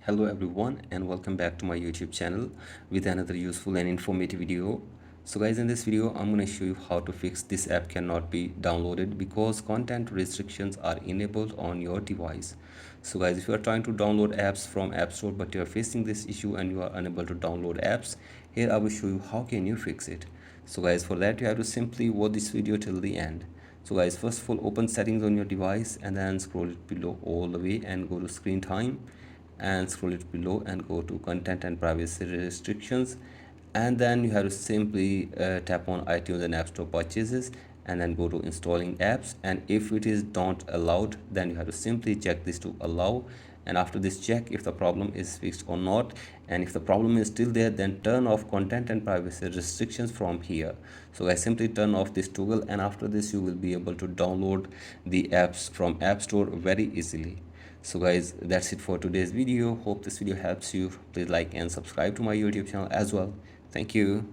Hello everyone and welcome back to my YouTube channel with another useful and informative video. So guys, in this video I'm going to show you how to fix this app cannot be downloaded because content restrictions are enabled on your device. So guys, if you are trying to download apps from App Store but you are facing this issue and you are unable to download apps, here I will show you how can you fix it. So guys, for that you have to simply watch this video till the end. So guys, first of all, open settings on your device and then scroll it below all the way and go to screen time and scroll it below and go to content and privacy restrictions, and then you have to simply tap on iTunes and App Store purchases and then go to installing apps, and if it is not allowed then you have to simply check this to allow, and after this check if the problem is fixed or not, and if the problem is still there then turn off content and privacy restrictions from here. So I simply turn off this toggle, and after this you will be able to download the apps from App Store very easily. So guys, that's it for today's video. Hope this video helps you. Please like and subscribe to my YouTube channel as well. Thank you.